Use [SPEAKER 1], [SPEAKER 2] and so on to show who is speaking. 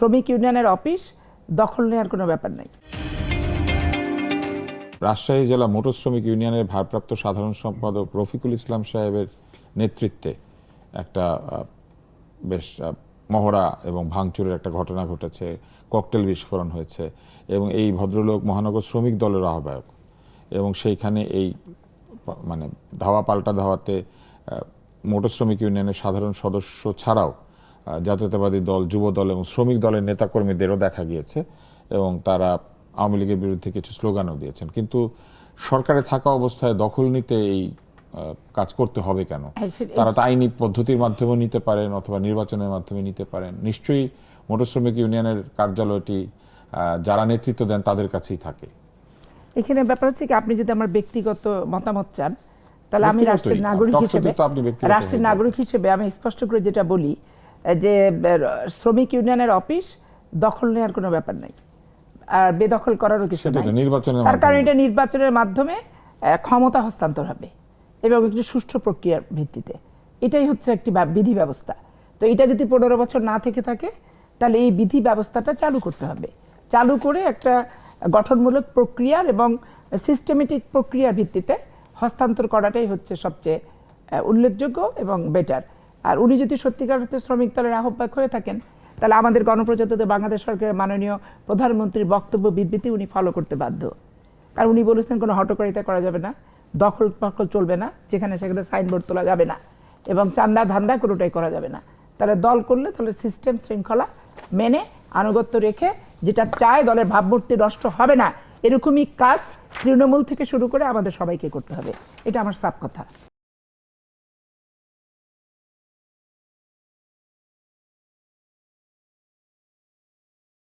[SPEAKER 1] শ্রমিক ইউনিয়নের অফিস দখল নেওয়ার কোনো ব্যাপার নাই।
[SPEAKER 2] রাজশাহী জেলা মোটর শ্রমিক ইউনিয়নের ভারপ্রাপ্ত সাধারণ সম্পাদক রফিকুল ইসলাম সাহেবের নেতৃত্বে একটা বেশ মহড়া এবং ভাঙচুরের একটা ঘটনা ঘটেছে, ককটেল বিস্ফোরণ হয়েছে এবং এই ভদ্রলোক মহানগর শ্রমিক দলের আহ্বায়ক এবং সেইখানে এই মানে ধাওয়া পাল্টা ধাওয়াতে মোটর শ্রমিক ইউনিয়নের সাধারণ সদস্য ছাড়াও জাতীয়তাবাদী দল, যুব দল এবং শ্রমিক দলের নেতাকর্মীদেরও দেখা গিয়েছে এবং তারা আওয়ামী লীগের বিরুদ্ধে কিছু স্লোগানও দিয়েছেন। কিন্তু সরকারে থাকা অবস্থায় দখল নিতে এই কাজ করতে হবে কেন? তারা তো আইনি পদ্ধতির মাধ্যমে নিতে পারেন অথবা নির্বাচনের মাধ্যমে নিতে পারেন। নিশ্চয়ই মোটর শ্রমিক ইউনিয়নের কার্যালয়টি যারা নেতৃত্ব দেন তাদের কাছেই থাকে।
[SPEAKER 1] এখানে ব্যাপার হচ্ছে কি, আপনি যদি আমার ব্যক্তিগত মতামত চান তাহলে আমি রাষ্ট্রের নাগরিক হিসেবে আমি স্পষ্ট করে যেটা বলি যে শ্রমিক ইউনিয়নের অফিস দখল নেওয়ার কোনো ব্যাপার নাই, আর বেদখল করারও কিছু নাই। তার কারণ এটা নির্বাচনের মাধ্যমে ক্ষমতা হস্তান্তর হবে এবং একটি সুষ্ঠু প্রক্রিয়ার ভিত্তিতে। এটাই হচ্ছে একটি বিধি ব্যবস্থা। তো এটা যদি 15 বছর না থেকে থাকে তাহলে এই বিধি ব্যবস্থাটা চালু করতে হবে। চালু করে একটা গঠনমূলক প্রক্রিয়ার এবং সিস্টেমেটিক প্রক্রিয়ার ভিত্তিতে হস্তান্তর করাটাই হচ্ছে সবচেয়ে উল্লেখযোগ্য এবং বেটার। আর উনি যদি সত্যিকার অর্থে শ্রমিক দলের আহ্বায়ক হয়ে থাকেন তাহলে আমাদের গণপ্রজাতন্ত্রী বাংলাদেশ সরকারের মাননীয় প্রধানমন্ত্রীর বক্তব্য বিবৃতি উনি ফলো করতে বাধ্য। কারণ উনি বলেছেন কোনো হটকারিতা করা যাবে না, দখল চলবে না, যেখানে সেখানে সাইনবোর্ড তোলা যাবে না এবং চান্দা ধান্দা কোনোটাই করা যাবে না। তাহলে দল করলে তাহলে সিস্টেম শৃঙ্খলা মেনে আনুগত্য রেখে যেটা চায় দলের ভাবমূর্তি নষ্ট হবে না এরকমই কাজ তৃণমূল থেকে শুরু করে আমাদের সবাইকে করতে হবে। এটা আমার সাফ কথা।